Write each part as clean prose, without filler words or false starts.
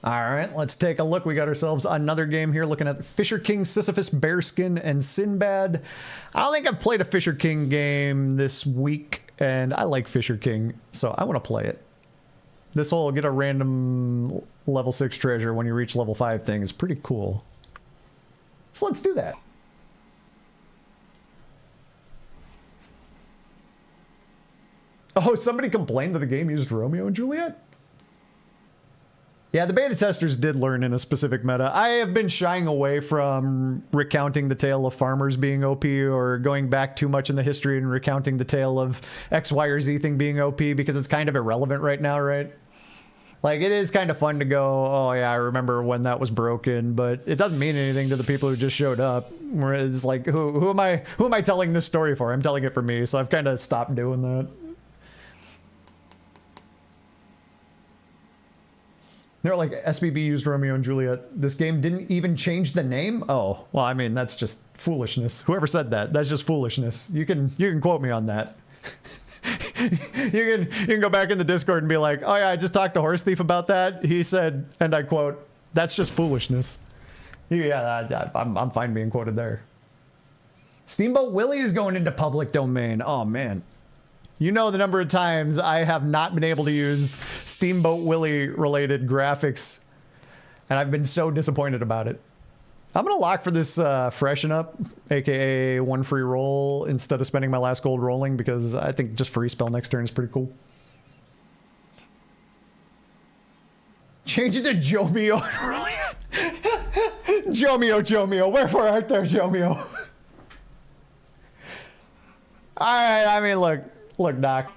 All right, let's take a look. We got ourselves another game here looking at Fisher King, Sisyphus, Bearskin, and Sinbad. I don't think I've played a Fisher King game this week, and I like Fisher King, so I want to play it. This whole get a random level 6 treasure when you reach level 5 thing is pretty cool. So let's do that. Oh, somebody complained that the game used Romeo and Juliet? Yeah, the beta testers did learn in a specific meta. I have been shying away from recounting the tale of farmers being OP or going back too much in the history and recounting the tale of X, Y, or Z thing being OP because it's kind of irrelevant right now, right? Like, it is kind of fun to go, oh yeah, I remember when that was broken, but it doesn't mean anything to the people who just showed up. Where it's like, who am I telling this story for? I'm telling it for me, so I've kind of stopped doing that. They're like, SBB used Romeo and Juliet. This game didn't even change the name? Oh, well, I mean, that's just foolishness. Whoever said that, that's just foolishness. You can quote me on that. you can go back in the Discord and be like, oh yeah, I just talked to Horse Thief about that. He said, and I quote, that's just foolishness. Yeah, I'm fine being quoted there. Steamboat Willie is going into public domain. Oh, man. You know the number of times I have not been able to use Steamboat Willie related graphics, and I've been so disappointed about it. I'm going to lock for this freshen up, aka one free roll, instead of spending my last gold rolling, because I think just free spell next turn is pretty cool. Change it to Jomio. Jomio, wherefore art thou, Jomio? Alright, I mean, look, Doc,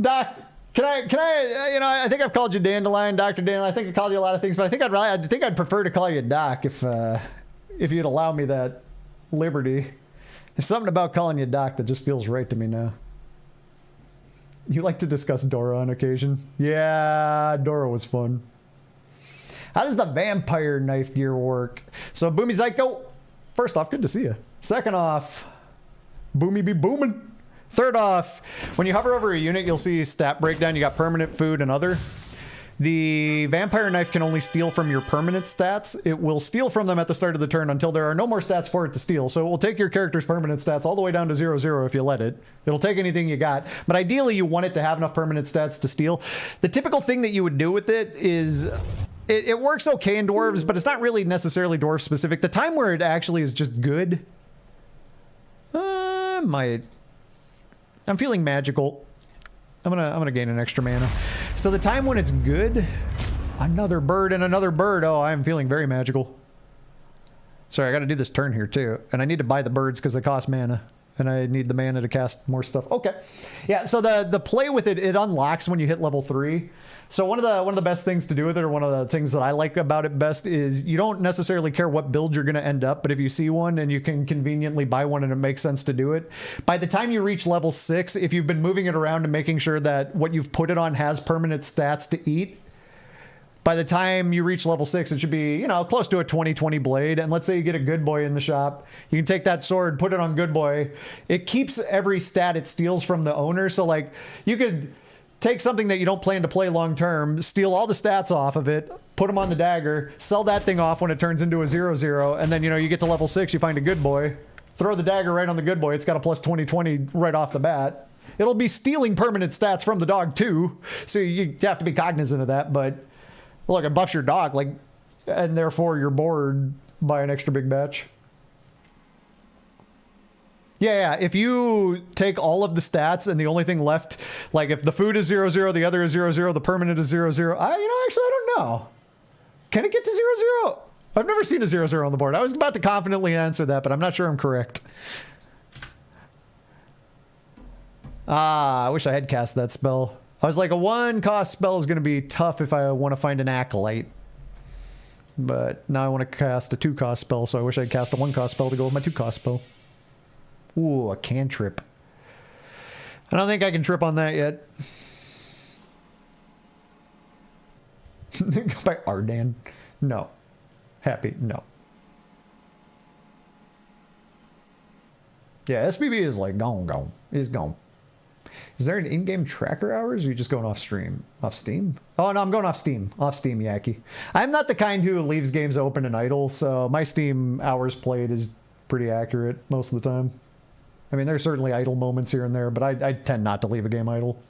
can I, you know, I think I've called you Dandelion, Dr. Dandelion. I think I called you a lot of things, but I think I'd prefer to call you Doc if you'd allow me that liberty. There's something about calling you Doc that just feels right to me now. You like to discuss Dora on occasion? Yeah, Dora was fun. How does the vampire knife gear work? So, Boomy Zyko, first off, good to see you. Second off, Boomy be booming. Third off, when you hover over a unit, you'll see stat breakdown. You got permanent, food, and other. The vampire knife can only steal from your permanent stats. It will steal from them at the start of the turn until there are no more stats for it to steal. So it will take your character's permanent stats all the way down to 0/0 if you let it. It'll take anything you got. But ideally, you want it to have enough permanent stats to steal. The typical thing that you would do with it is... It works okay in dwarves, but it's not really necessarily dwarf specific. The time where it actually is just good... I'm feeling magical. I'm gonna gain an extra mana. So the time when it's good, another bird and another bird. Oh, I'm feeling very magical. Sorry, I got to do this turn here too, and I need to buy the birds because they cost mana, and I need the mana to cast more stuff. Okay, yeah. So the play with it unlocks when you hit level 3. So one of the best things to do with it, or one of the things that I like about it best, is you don't necessarily care what build you're going to end up, but if you see one and you can conveniently buy one and it makes sense to do it, by the time you reach level 6, if you've been moving it around and making sure that what you've put it on has permanent stats to eat, by the time you reach level 6, it should be, you know, close to a 20/20 blade. And let's say you get a good boy in the shop. You can take that sword, put it on good boy. It keeps every stat it steals from the owner. So, like, you could... take something that you don't plan to play long term, steal all the stats off of it, put them on the dagger, sell that thing off when it turns into a 0/0, and then, you know, you get to level 6, you find a good boy, throw the dagger right on the good boy, it's got a plus 20/20 right off the bat. It'll be stealing permanent stats from the dog too, so you have to be cognizant of that, but look, it buffs your dog, like, and therefore you're bored by an extra big batch. Yeah, if you take all of the stats and the only thing left, like if the food is 0/0, the other is 0/0, the permanent is 0/0. You know, actually, I don't know. Can it get to 0/0? I've never seen a 0/0 on the board. I was about to confidently answer that, but I'm not sure I'm correct. I wish I had cast that spell. I was like, a 1-cost spell is going to be tough if I want to find an Acolyte. But now I want to cast a 2-cost spell, so I wish I'd cast a 1-cost spell to go with my 2-cost spell. Ooh, a cantrip. I don't think I can trip on that yet. By Ardan. No. Happy. No. Yeah, SBB is like gone. He's gone. Is there an in-game tracker hours, or are you just going off stream? Off Steam? Oh, no, I'm going off Steam. Off Steam, Yaki. I'm not the kind who leaves games open and idle, so my Steam hours played is pretty accurate most of the time. I mean, there's certainly idle moments here and there, but I tend not to leave a game idle.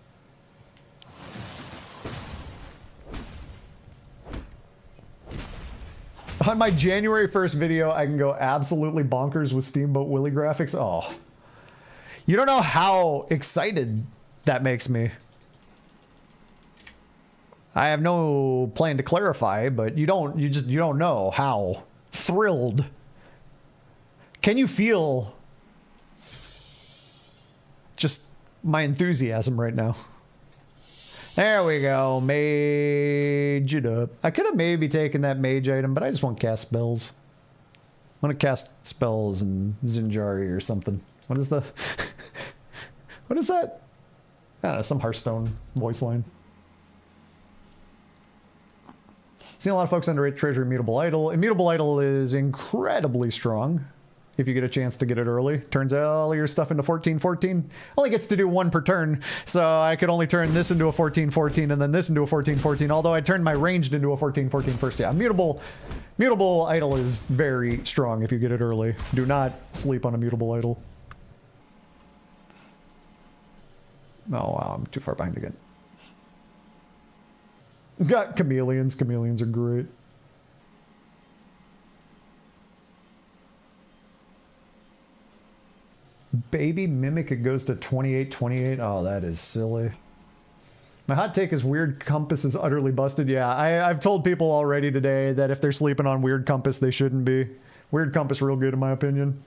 On my January 1st video, I can go absolutely bonkers with Steamboat Willie graphics. Oh. You don't know how excited that makes me. I have no plan to clarify, but you don't know how thrilled. Can you feel just my enthusiasm right now? There we go. Mage it up. I could have maybe taken that mage item, but I just want to cast spells. I want to cast spells and Zinjari or something. What is the... What is that? I don't know, some Hearthstone voice line. Seen a lot of folks underrate the Treasure Immutable Idol. Immutable Idol is incredibly strong if you get a chance to get it early. Turns all your stuff into 14-14. Only gets to do one per turn, so I could only turn this into a 14-14 and then this into a 14-14, although I turned my ranged into a 14-14 first. Yeah, Mutable Idol is very strong if you get it early. Do not sleep on a Mutable Idol. Oh, wow, I'm too far behind again. Got chameleons. Chameleons are great. Baby Mimic, it goes to 28-28. Oh, that is silly. My hot take is Weird Compass is utterly busted. Yeah, I've told people already today that if they're sleeping on Weird Compass, they shouldn't be. Weird Compass real good in my opinion.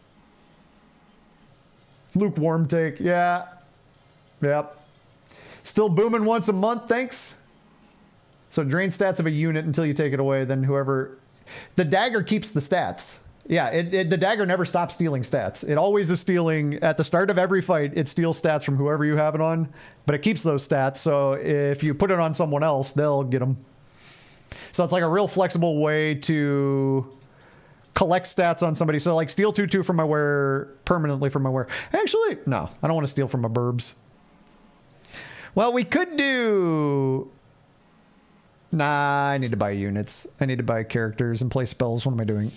Lukewarm take. Yeah. Yep. Still booming once a month, thanks. So drain stats of a unit until you take it away, then whoever... The dagger keeps the stats. Yeah, the dagger never stops stealing stats. It always is stealing... At the start of every fight, it steals stats from whoever you have it on, but it keeps those stats, so if you put it on someone else, they'll get them. So it's like a real flexible way to collect stats on somebody. So like steal 2/2 from my wear, permanently from my wear. Actually, no, I don't want to steal from my burbs. Well, we could do... Nah, I need to buy units. I need to buy characters and play spells. What am I doing?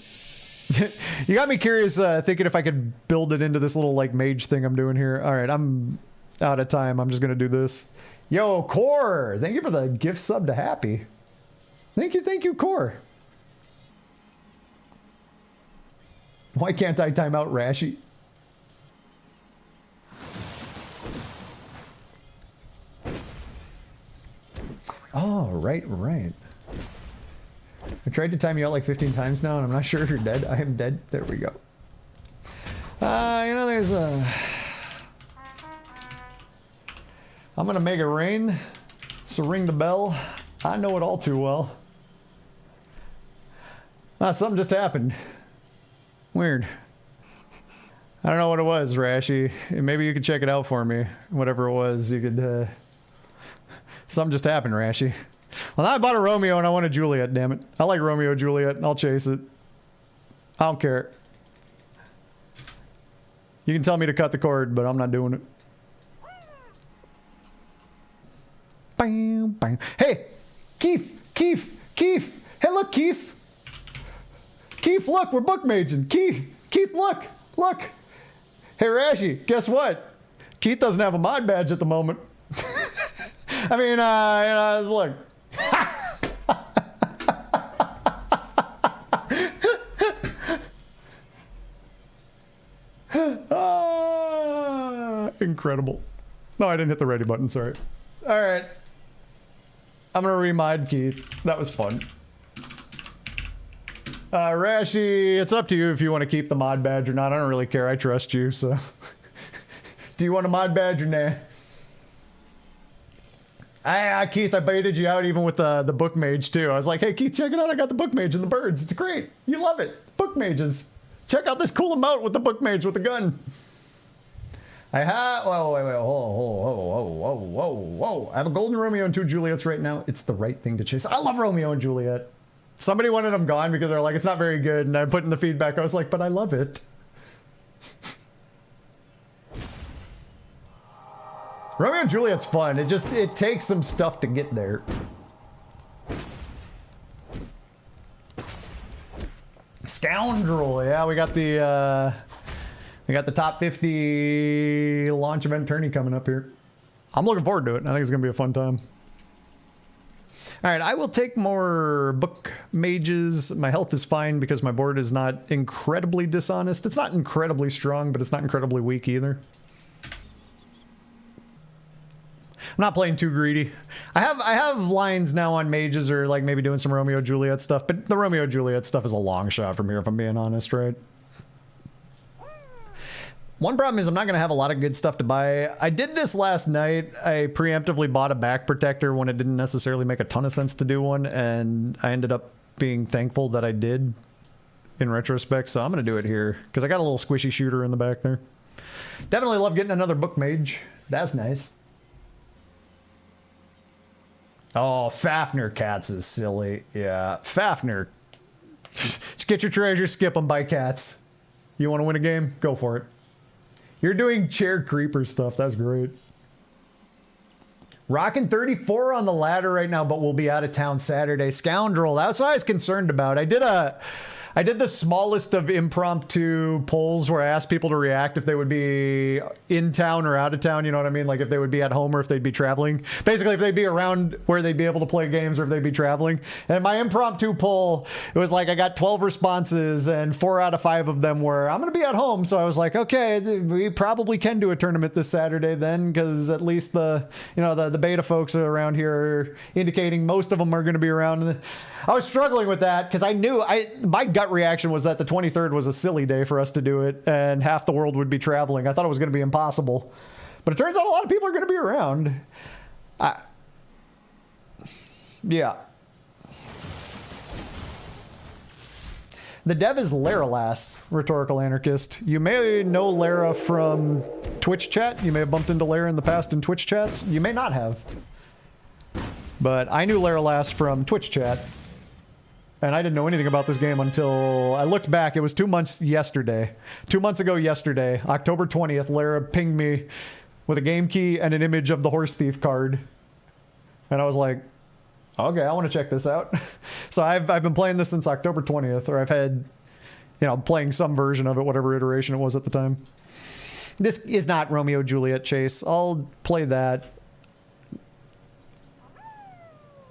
You got me curious, thinking if I could build it into this little, like, mage thing I'm doing here. All right, I'm out of time. I'm just going to do this. Yo, Core! Thank you for the gift sub to Happy. Thank you, Core. Why can't I time out Rashi? Oh, right. I tried to time you out like 15 times now, and I'm not sure if you're dead. I am dead. There we go. You know, there's a... I'm gonna make it rain, so ring the bell. I know it all too well. Something just happened. Weird. I don't know what it was, Rashi. Maybe you could check it out for me. Whatever it was, you could... Something just happened, Rashi. Well, now I bought a Romeo and I want a Juliet, damn it. I like Romeo Juliet. I'll chase it. I don't care. You can tell me to cut the cord, but I'm not doing it. Bam, bam. Hey! Keith! Hey, look, Keith! Keith, look! We're bookmaging! Keith, look! Hey, Rashi, guess what? Keith doesn't have a mod badge at the moment. I mean, you know, look. Incredible. No, I didn't hit the ready button, sorry. All right. I'm going to remod Keith. That was fun. Rashi, it's up to you if you want to keep the mod badge or not. I don't really care. I trust you, so. Do you want a mod badge or nah? Keith, I baited you out even with the book mage too. I was like, hey Keith, check it out. I got the book mage and the birds. It's great. You love it. Book mages. Check out this cool emote with the book mage with the gun. I have... Whoa. I have a golden Romeo and 2 Juliets right now. It's the right thing to chase. I love Romeo and Juliet. Somebody wanted them gone because they're like, it's not very good. And I put in the feedback. I was like, but I love it. Romeo and Juliet's fun. It takes some stuff to get there. Scoundrel, yeah, we got the top 50 launch event tourney coming up here. I'm looking forward to it. I think it's gonna be a fun time. All right, I will take more book mages. My health is fine because my board is not incredibly dishonest. It's not incredibly strong, but it's not incredibly weak either. I'm not playing too greedy. I have lines now on mages or like maybe doing some Romeo Juliet stuff, but the Romeo Juliet stuff is a long shot from here if I'm being honest, right? One problem is I'm not going to have a lot of good stuff to buy. I did this last night. I preemptively bought a back protector when it didn't necessarily make a ton of sense to do one, and I ended up being thankful that I did in retrospect, so I'm going to do it here because I got a little squishy shooter in the back there. Definitely love getting another book mage. That's nice. Oh, Fafnir cats is silly. Yeah, Fafnir. Just get your treasure, skip them, buy cats. You want to win a game? Go for it. You're doing chair creeper stuff. That's great. Rocking 34 on the ladder right now, but we'll be out of town Saturday. Scoundrel. That's what I was concerned about. I did the smallest of impromptu polls where I asked people to react if they would be in town or out of town. You know what I mean? Like if they would be at home or if they'd be traveling. Basically, if they'd be around where they'd be able to play games or if they'd be traveling. And my impromptu poll, it was like I got 12 responses and 4 out of 5 of them were, I'm going to be at home. So I was like, okay, we probably can do a tournament this Saturday then, because at least the beta folks around here are indicating most of them are going to be around. I was struggling with that because I knew my gut reaction was that the 23rd was a silly day for us to do it and half the world would be traveling. I thought it was going to be impossible, but it turns out a lot of people are going to be around. Yeah. The dev is Laralas, Rhetorical Anarchist. You may know Lara from Twitch chat. You may have bumped into Lara in the past in Twitch chats. You may not have. But I knew Laralas from Twitch chat. And I didn't know anything about this game until I looked back. It was 2 months yesterday. 2 months ago yesterday, October 20th, Lara pinged me with a game key and an image of the Horse Thief card. And I was like, okay, I want to check this out. So I've been playing this since October 20th, or I've had, playing some version of it, whatever iteration it was at the time. This is not Romeo Juliet Chase. I'll play that.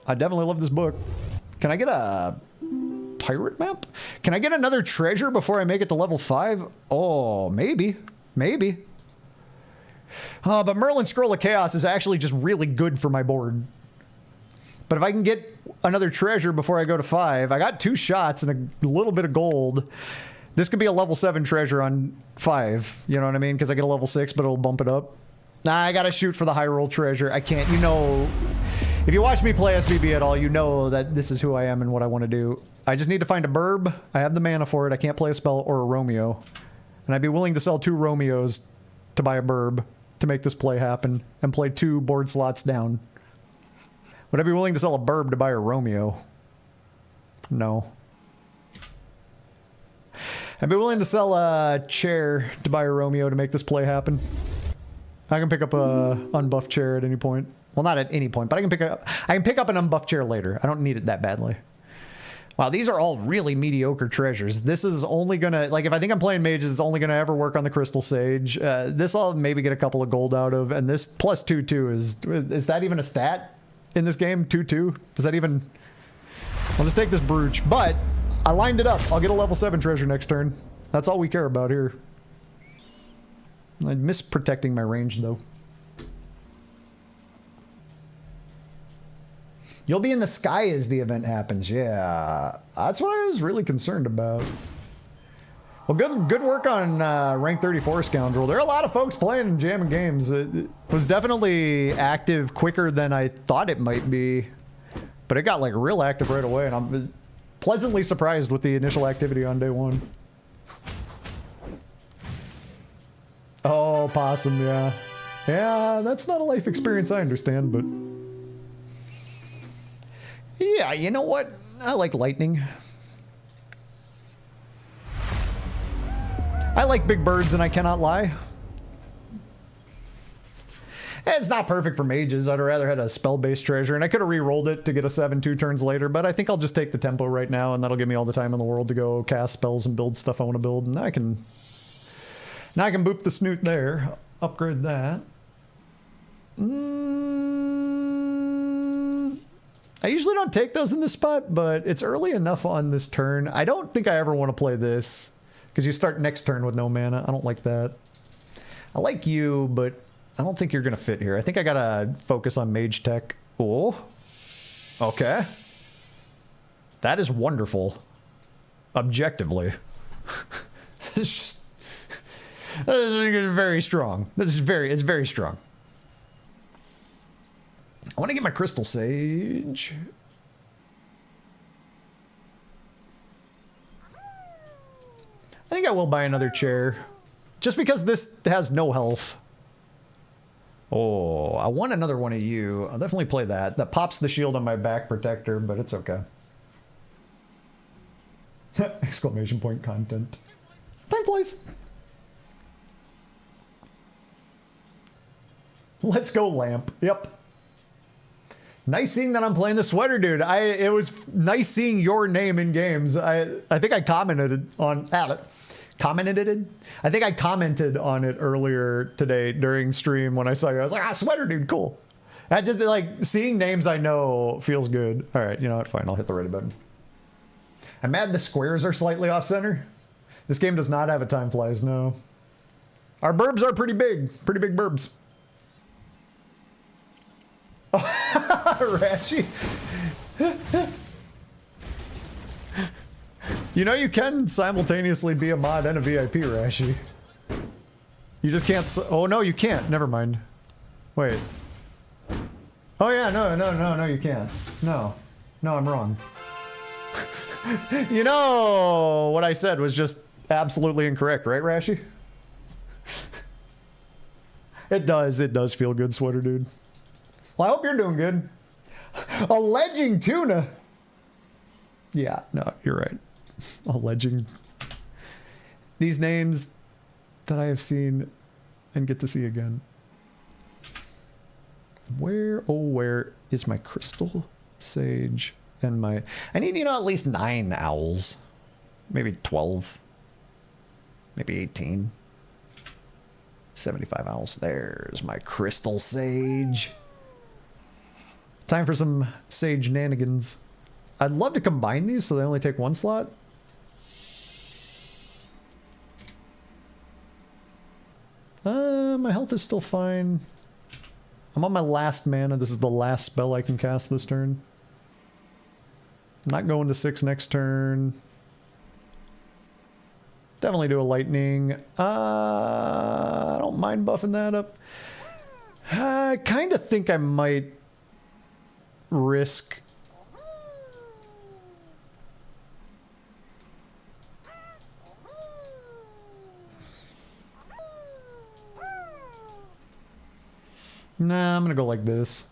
I definitely love this book. Can I get a pirate map? Can I get another treasure before I make it to level 5? Oh, maybe. Maybe. But Merlin's Scroll of Chaos is actually just really good for my board. But if I can get another treasure before I go to 5, I got 2 shots and a little bit of gold. This could be a level 7 treasure on 5. You know what I mean? Because I get a level 6, but it'll bump it up. Nah, I gotta shoot for the high roll treasure. I can't, if you watch me play SBB at all, you know that this is who I am and what I want to do. I just need to find a burb. I have the mana for it. I can't play a spell or a Romeo. And I'd be willing to sell 2 Romeos to buy a burb to make this play happen and play 2 board slots down. Would I be willing to sell a burb to buy a Romeo? No. I'd be willing to sell a chair to buy a Romeo to make this play happen. I can pick up a unbuffed chair at any point. Well, not at any point, but I can pick up an unbuffed chair later. I don't need it that badly. Wow, these are all really mediocre treasures. This is only gonna, like, if I think I'm playing mages, it's only gonna ever work on the Crystal Sage. This I'll maybe get a couple of gold out of, and this plus 2/2 is that even a stat in this game? 2/2? Does that even? I'll just take this brooch, but I lined it up. I'll get a level 7 treasure next turn. That's all we care about here. I miss protecting my range, though. You'll be in the sky as the event happens. Yeah, that's what I was really concerned about. Well, good work on rank 34, Scoundrel. There are a lot of folks playing and jamming games. It was definitely active quicker than I thought it might be. But it got, like, real active right away, and I'm pleasantly surprised with the initial activity on day 1. Oh, possum, yeah. Yeah, that's not a life experience I understand, but... Yeah, you know what? I like lightning. I like big birds, and I cannot lie. It's not perfect for mages. I'd rather had a spell-based treasure, and I could have re-rolled it to get a 7-2 turns later, but I think I'll just take the tempo right now, and that'll give me all the time in the world to go cast spells and build stuff I want to build, and now I can boop the snoot there. Upgrade that. I usually don't take those in this spot, but it's early enough on this turn. I don't think I ever want to play this, because you start next turn with no mana. I don't like that. I like you, but I don't think you're going to fit here. I think I got to focus on mage tech. Oh. Okay. That is wonderful. Objectively. It's just... That is very strong. It's very strong. I want to get my Crystal Sage. I think I will buy another chair. Just because this has no health. Oh, I want another one of you. I'll definitely play that. That pops the shield on my back protector, but it's okay. Exclamation point content. Time flies. Let's go, Lamp. Yep. Nice seeing that I'm playing the sweater, dude. It was nice seeing your name in games. I think I commented on it. I think I commented on it earlier today during stream when I saw you. I was like, sweater, dude, cool. I just like seeing names I know feels good. All right, you know what? Fine, I'll hit the ready button. I'm mad the squares are slightly off center. This game does not have a time flies, no. Our burbs are pretty big burbs. Ratchy. You know you can simultaneously be a mod and a VIP, Rashi. You just can't... Oh, no, you can't. Never mind. Wait. Oh, yeah, no, you can't. No, I'm wrong. You know, what I said was just absolutely incorrect, right, Rashi? It does feel good, sweater dude. Well, I hope you're doing good. Alleging tuna. Yeah, no, you're right. Alleging. These names that I have seen and get to see again. Where, oh, where is my Crystal Sage and my... I need, you know, at least 9 owls. Maybe 12. Maybe 18. 75 owls. There's my Crystal Sage. Time for some Sage nanigans. I'd love to combine these so they only take 1 slot. My health is still fine. I'm on my last mana. This is the last spell I can cast this turn. I'm not going to 6 next turn. Definitely do a lightning. I don't mind buffing that up. I kind of think I might risk... Nah, I'm gonna go like this.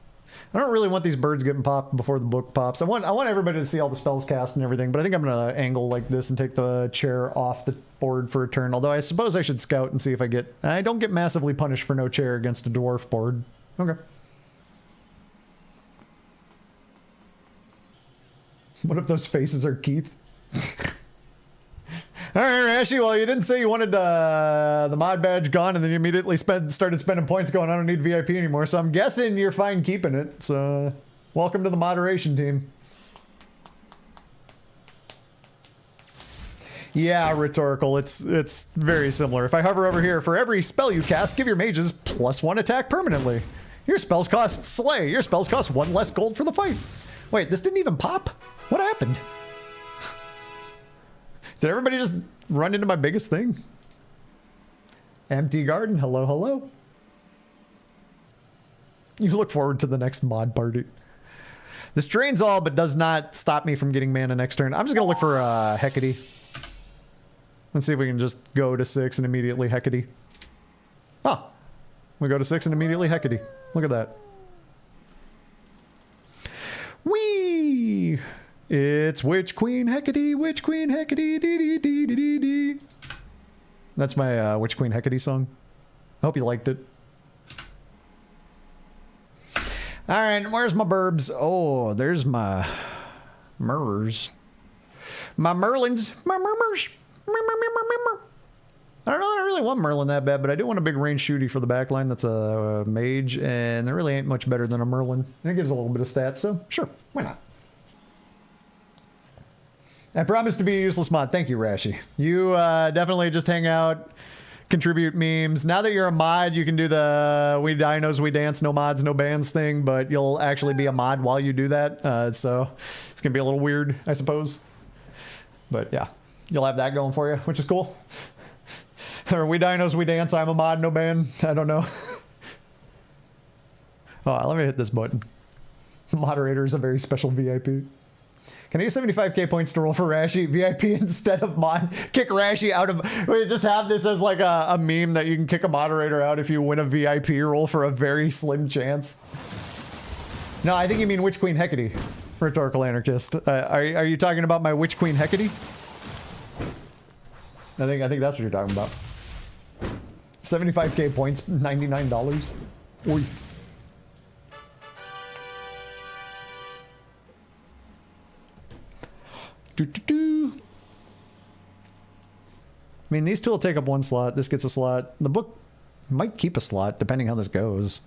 I don't really want these birds getting popped before the book pops. I want everybody to see all the spells cast and everything, but I think I'm gonna angle like this and take the chair off the board for a turn. Although I suppose I should scout and see if I don't get massively punished for no chair against a dwarf board. Okay. What if those faces are Keith? All right, Rashi, well, you didn't say you wanted the mod badge gone, and then you immediately started spending points going, I don't need VIP anymore, so I'm guessing you're fine keeping it. So, welcome to the moderation team. Yeah, rhetorical. It's very similar. If I hover over here, for every spell you cast, give your mages +1 attack permanently. Your spells cost slay. Your spells cost 1 less gold for the fight. Wait, this didn't even pop? What happened? Did everybody just run into my biggest thing? Empty garden. Hello, hello. You look forward to the next mod party. This drains all, but does not stop me from getting mana next turn. I'm just going to look for Hecate. Let's see if we can just go to 6 and immediately Hecate. Oh. We go to 6 and immediately Hecate. Look at that. Whee! It's Witch Queen Hecate, Witch Queen Hecate, dee dee dee dee dee dee. That's my Witch Queen Hecate song. I hope you liked it. All right, where's my burbs? Oh, there's my murrs. My Merlins. My murmurs. I don't know that I really want Merlin that bad, but I do want a big range shooty for the backline that's a mage, and there really ain't much better than a Merlin. And it gives a little bit of stats, so sure, why not? I promise to be a useless mod. Thank you, Rashi. You definitely just hang out, contribute memes. Now that you're a mod, you can do the we dinos, we dance, no mods, no bans thing, but you'll actually be a mod while you do that. So it's going to be a little weird, I suppose. But yeah, you'll have that going for you, which is cool. Or we dinos, we dance, I'm a mod, no ban. I don't know. Oh, let me hit this button. Moderator is a very special VIP. Can I use 75k points to roll for Rashi VIP instead of mod? Kick Rashi out of... We just have this as like a meme that you can kick a moderator out if you win a VIP roll for a very slim chance. No, I think you mean Witch Queen Hecate, Rhetorical Anarchist. Are you talking about my Witch Queen Hecate? I think that's what you're talking about. 75k points, $99. Oy. I mean, these two will take up one slot. This gets a slot. The book might keep a slot, depending how this goes.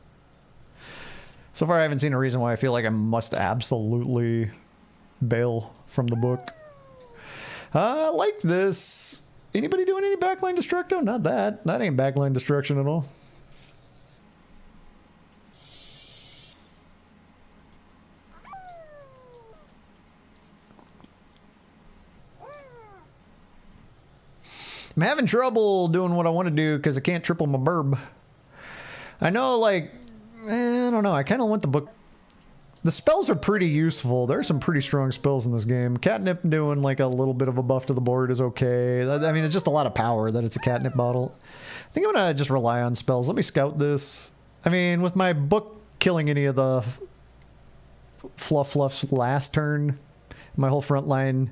So far, I haven't seen a reason why I feel like I must absolutely bail from the book. I like this. Anybody doing any backline destructo? Not that. That ain't backline destruction at all. I'm having trouble doing what I want to do because I can't triple my burb. I know, like, I don't know. I kind of want the book. The spells are pretty useful. There are some pretty strong spells in this game. Catnip doing like a little bit of a buff to the board is okay. I mean, it's just a lot of power that it's a catnip bottle. I think I'm going to just rely on spells. Let me scout this. I mean, with my book killing any of the fluffs last turn, my whole front line,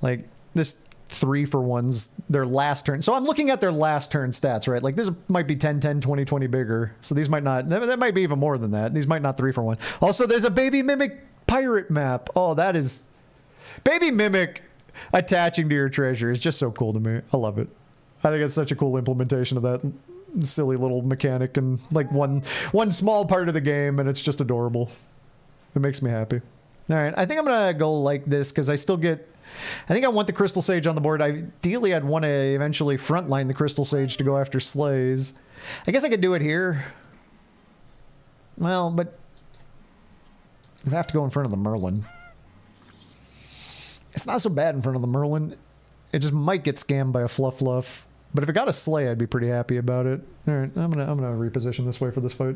like this 3-for-1s, their last turn. So I'm looking at their last turn stats, right? Like this might be 10, 10, 20, 20 bigger. So these might not, that might be even more than that. These might not 3-for-1. Also, there's a Baby Mimic pirate map. Oh, that is... Baby Mimic attaching to your treasure is just so cool to me. I love it. I think it's such a cool implementation of that silly little mechanic and like one small part of the game, and it's just adorable. It makes me happy. All right, I think I'm going to go like this because I still get... I think I want the Crystal Sage on the board. Ideally, I'd want to eventually frontline the Crystal Sage to go after Slays. I guess I could do it here. Well, but I'd have to go in front of the Merlin. It's not so bad in front of the Merlin. It just might get scammed by a Fluff. But if it got a Slay, I'd be pretty happy about it. All right, I'm gonna reposition this way for this fight.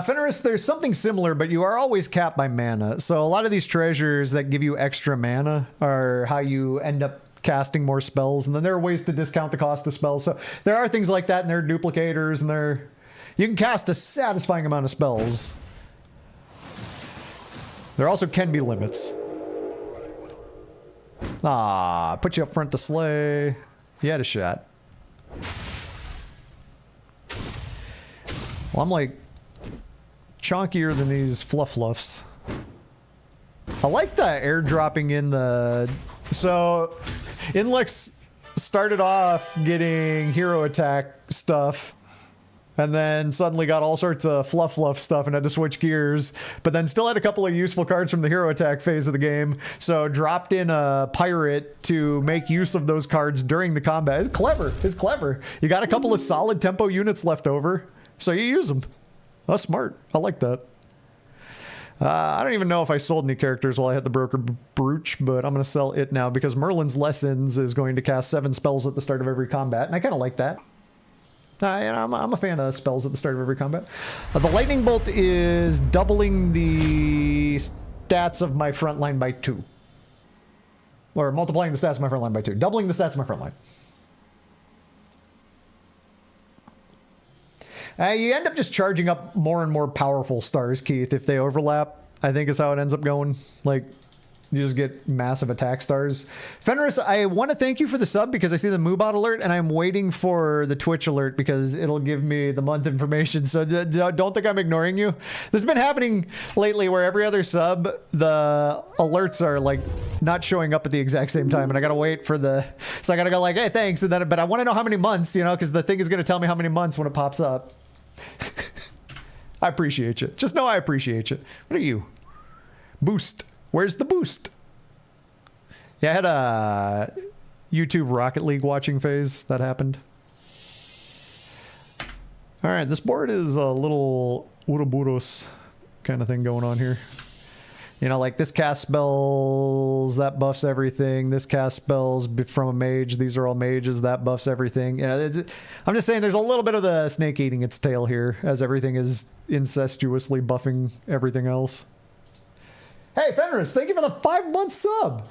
Fenris, there's something similar, but you are always capped by mana. So a lot of these treasures that give you extra mana are how you end up casting more spells. And then there are ways to discount the cost of spells. So there are things like that, and there are duplicators, and you can cast a satisfying amount of spells. There also can be limits. Put you up front to slay. You had a shot. Well, I'm like chonkier than these fluffs. I like the airdropping in the... So, Inlex started off getting hero attack stuff, and then suddenly got all sorts of fluff stuff and had to switch gears, but then still had a couple of useful cards from the hero attack phase of the game, so dropped in a pirate to make use of those cards during the combat. It's clever. It's clever. You got a couple of solid tempo units left over, so you use them. That's smart. I like that. I don't even know if I sold any characters while I had the Broker Brooch, but I'm going to sell it now because Merlin's Lessons is going to cast 7 spells at the start of every combat, and I kind of like that. I'm a fan of spells at the start of every combat. The Lightning Bolt is doubling the stats of my front line by 2. Or multiplying the stats of my front line by 2. Doubling the stats of my front line. You end up just charging up more and more powerful stars, Keith, if they overlap. I think is how it ends up going. Like, You just get massive attack stars. Fenris, I want to thank you for the sub because I see the Moobot alert and I'm waiting for the Twitch alert because it'll give me the month information. So don't think I'm ignoring you. This has been happening lately where every other sub, the alerts are like not showing up at the exact same time. And I got to wait for the, so I got to go like, hey, thanks. And then, but I want to know how many months, you know, because the thing is going to tell me how many months when it pops up. I appreciate you. Just know I appreciate you. What are you? Boost. Where's the boost? Yeah, I had a YouTube Rocket League watching phase that happened. All right, this board is a little Ouroboros kind of thing going on here. You know, like this cast spells, that buffs everything. This cast spells from a mage. These are all mages, that buffs everything. You know, I'm just saying there's a little bit of the snake eating its tail here as everything is incestuously buffing everything else. Hey, Fenris, thank you for the 5-month sub.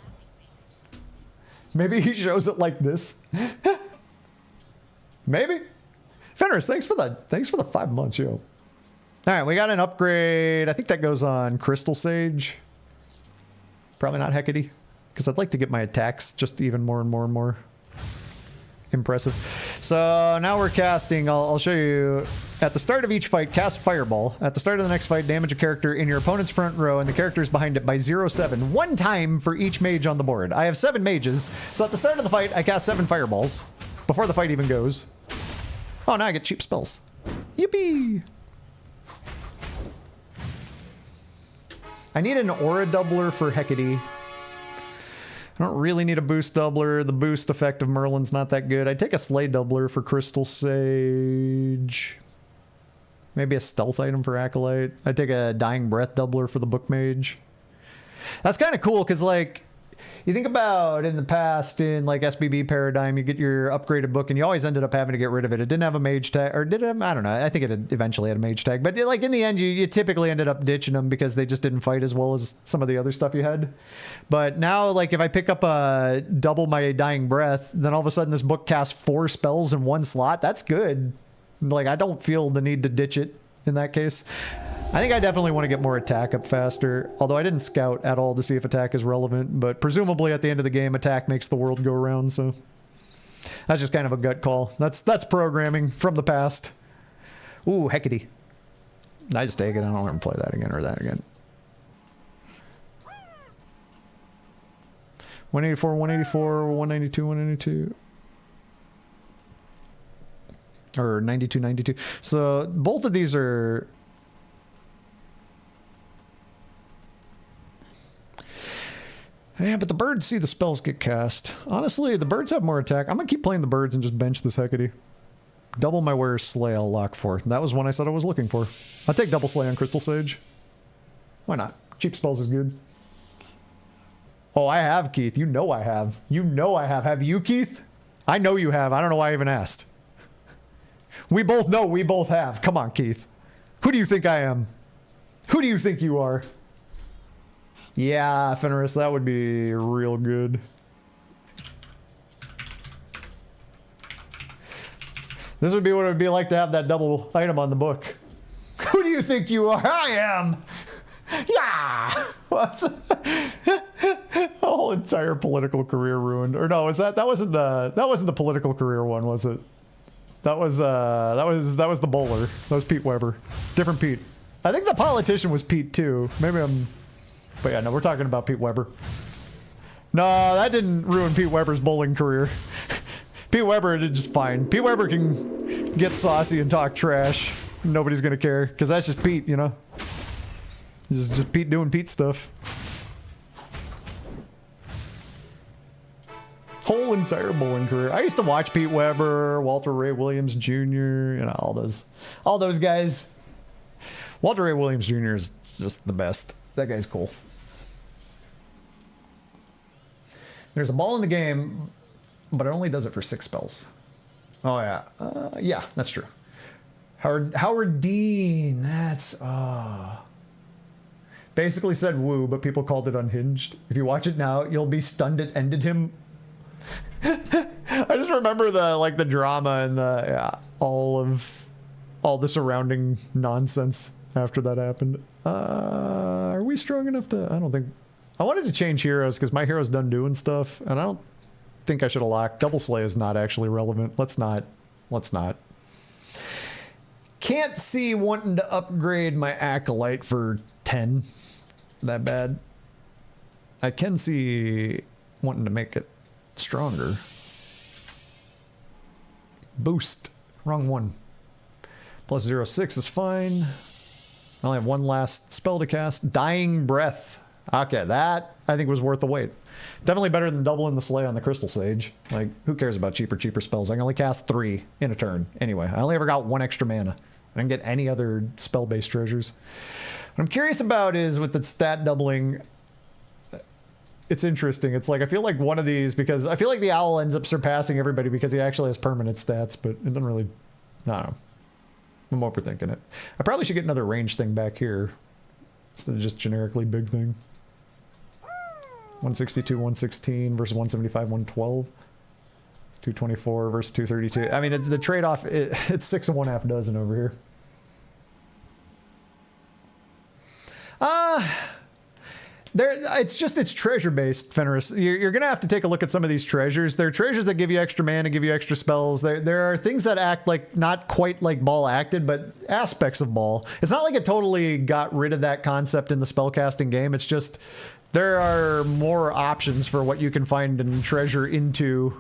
Maybe he shows it like this. Maybe. Fenris, thanks for the 5 months, yo. All right, we got an upgrade. I think that goes on Crystal Sage. Probably not Hecate, because I'd like to get my attacks just even more and more and more impressive. So now we're casting. I'll show you. At the start of each fight, cast Fireball. At the start of the next fight, damage a character in your opponent's front row and the characters behind it by 0/7. One time for each mage on the board. I have 7 mages, so at the start of the fight, I cast 7 Fireballs before the fight even goes. Oh, now I get cheap spells. Yippee! I need an aura doubler for Hecate. I don't really need a boost doubler. The boost effect of Merlin's not that good. I'd take a slay doubler for Crystal Sage. Maybe a stealth item for Acolyte. I'd take a dying breath doubler for the book mage. That's kind of cool because, like, you think about in the past in like SBB Paradigm, you get your upgraded book and you always ended up having to get rid of it. It didn't have a mage tag, or did it? I don't know. I think it eventually had a mage tag, but like in the end, you typically ended up ditching them because they just didn't fight as well as some of the other stuff you had. But now, like if I pick up a double my dying breath, then all of a sudden this book casts 4 spells in 1 slot. That's good. Like I don't feel the need to ditch it in that case. I think I definitely want to get more attack up faster, although I didn't scout at all to see if attack is relevant, but presumably at the end of the game, attack makes the world go round, so that's just kind of a gut call. That's programming from the past. Ooh, Hecate. I just take it. I don't want to play that again or that again. 184, 184, 192, 192. Or 92, 92. So both of these are... Yeah, but the birds see the spells get cast. Honestly, the birds have more attack. I'm going to keep playing the birds and just bench this Hecate. Double my Wearer's Slay I'll lock for. That was one I said I was looking for. I'll take double Slay on Crystal Sage. Why not? Cheap spells is good. Oh, I have, Keith. You know I have. You know I have. Have you, Keith? I know you have. I don't know why I even asked. We both know we both have. Come on, Keith. Who do you think I am? Who do you think you are? Yeah, Fenris, that would be real good. This would be what it would be like to have that double item on the book. Who do you think you are? I am! Yeah! What's a whole entire political career ruined. Or no, that wasn't the political career one, was it? That was the bowler. That was Pete Weber. Different Pete. I think the politician was Pete too. Maybe I'm... But yeah, no, we're talking about Pete Weber. No, that didn't ruin Pete Weber's bowling career. Pete Weber did just fine. Pete Weber can get saucy and talk trash. Nobody's gonna care, because that's just Pete, you know? Just Pete doing Pete stuff. Whole entire bowling career. I used to watch Pete Weber, Walter Ray Williams Jr., you know, all those guys. Walter Ray Williams Jr. is just the best. That guy's cool. There's a ball in the game, but it only does it for 6 spells. Oh, yeah. Yeah, that's true. Howard Dean. That's... Basically said woo, but people called it unhinged. If you watch it now, you'll be stunned it ended him. I just remember the drama and all the surrounding nonsense after that happened. Are we strong enough to... I don't think I wanted to change heroes because my hero's done doing stuff, and I don't think I should have locked. Double Slay is not actually relevant. Let's not. Let's not. Can't see wanting to upgrade my Acolyte for 10 that bad. I can see wanting to make it stronger. Boost. Wrong one. Plus 0.6 is fine. I only have one last spell to cast. Dying Breath. Okay, that I think was worth the wait. Definitely better than doubling the Slay on the Crystal Sage. Like, who cares about cheaper spells? I can only cast 3 in a turn. Anyway, I only ever got 1 extra mana. I didn't get any other spell-based treasures. What I'm curious about is with the stat doubling, it's interesting. It's like, I feel like one of these, because I feel like the Owl ends up surpassing everybody because he actually has permanent stats, but it doesn't really, I don't know. I'm overthinking it. I probably should get another range thing back here instead of just generically big thing. 162, 116 versus 175, 112. 224 versus 232. I mean, the trade-off, it's 6 and 1/2 dozen over here. It's treasure-based, Fenris. You're going to have to take a look at some of these treasures. There are treasures that give you extra mana, give you extra spells. There are things that act like, not quite like Ball acted, but aspects of Ball. It's not like it totally got rid of that concept in the spellcasting game. It's just, there are more options for what you can find and treasure into.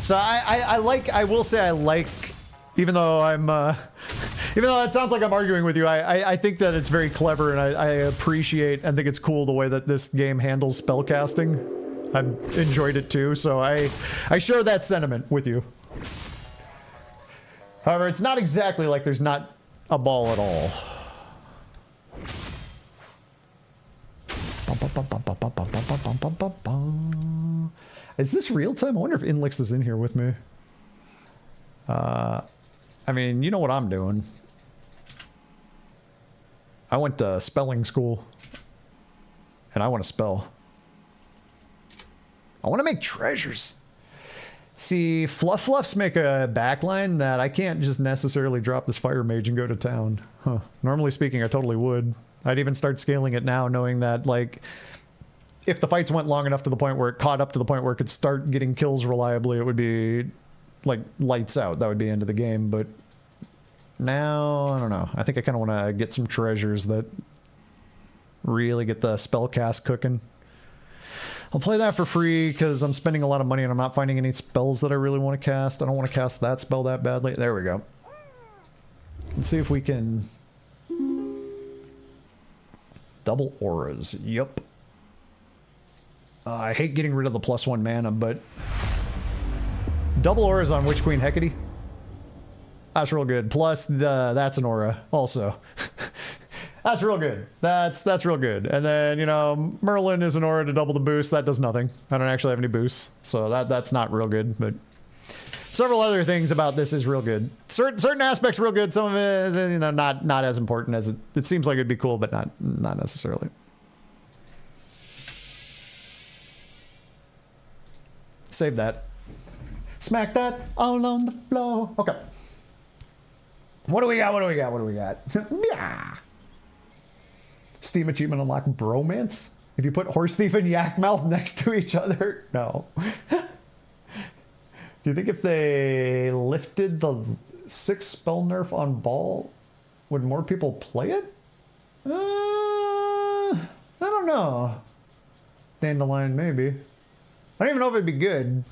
So I will say I like, even though I'm, even though it sounds like I'm arguing with you, I think that it's very clever, and I appreciate and think it's cool the way that this game handles spellcasting. I've enjoyed it too, so I share that sentiment with you. However, it's not exactly like there's not a Ball at all. Is this real time? I wonder if Inlix is in here with me. I mean, you know what I'm doing. I went to spelling school. And I want to spell. I want to make treasures. See, Fluffs make a backline that I can't just necessarily drop this Fire Mage and go to town. Huh. Normally speaking, I totally would. I'd even start scaling it now, knowing that, like, if the fights went long enough to the point where it caught up to the point where it could start getting kills reliably, it would be, like, lights out. That would be the end of the game, but now, I don't know. I think I kind of want to get some treasures that really get the spell cast cooking. I'll play that for free because I'm spending a lot of money and I'm not finding any spells that I really want to cast. I don't want to cast that spell that badly. There we go. Let's see if we can... Double auras. Yup. I hate getting rid of the +1 mana, but... Double auras on Witch Queen Hecate. That's real good. Plus, that's an aura also. That's real good. That's real good. And then, you know, Merlin is an aura to double the boost. That does nothing. I don't actually have any boosts. So that's not real good, but... Several other things about this is real good. Certain aspects real good. Some of it, you know, not as important as it seems like it'd be cool, but not necessarily. Save that. Smack that all on the floor. Okay. What do we got? What do we got? What do we got? Yeah. Steam achievement unlock bromance. If you put Horse Thief and Yak Mouth next to each other, no. Do you think if they lifted the 6 spell nerf on Ball, would more people play it? I don't know. Dandelion, maybe. I don't even know if it'd be good.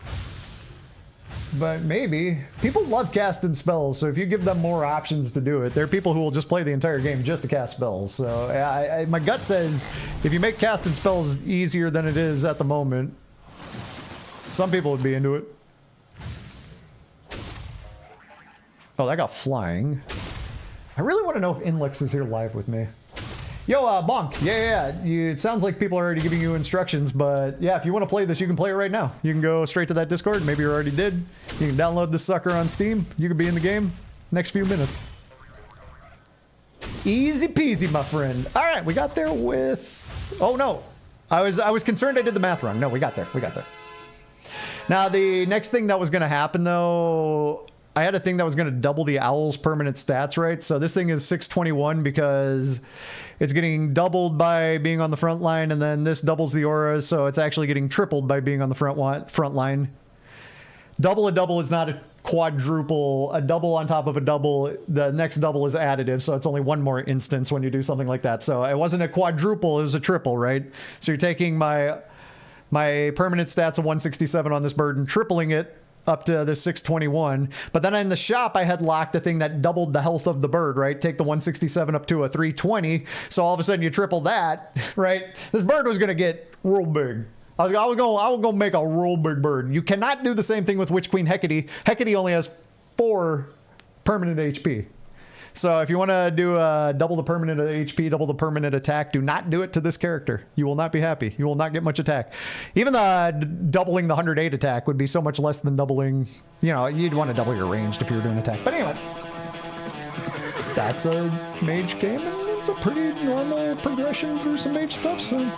But maybe. People love casting spells, so if you give them more options to do it, there are people who will just play the entire game just to cast spells. So my gut says if you make casting spells easier than it is at the moment, some people would be into it. Oh, that got flying. I really want to know if Inlex is here live with me. Yo, Bonk. Yeah. It sounds like people are already giving you instructions, but yeah, if you want to play this, you can play it right now. You can go straight to that Discord. Maybe you already did. You can download this sucker on Steam. You can be in the game next few minutes. Easy peasy, my friend. All right, we got there with... Oh, no. I was concerned I did the math wrong. No, we got there. We got there. Now, the next thing that was going to happen, though... I had a thing that was going to double the owl's permanent stats, right? So this thing is 621 because it's getting doubled by being on the front line, and then this doubles the aura, so it's actually getting tripled by being on the front line. Double a double is not a quadruple. A double on top of a double, the next double is additive, so it's only one more instance when you do something like that. So it wasn't a quadruple, it was a triple, right? So you're taking my permanent stats of 167 on this bird and tripling it up to this 621. But then in the shop, I had locked a thing that doubled the health of the bird, right? Take the 167 up to a 320. So all of a sudden you triple that, right? This bird was going to get real big. I was going to make a real big bird. You cannot do the same thing with Witch Queen Hecate. Hecate only has 4 permanent HP. So if you want to do double the permanent HP, double the permanent attack, do not do it to this character. You will not be happy. You will not get much attack. Even doubling the 108 attack would be so much less than doubling, you know, you'd want to double your ranged if you were doing attack. But anyway, that's a mage game, and it's a pretty normal progression through some mage stuff, so...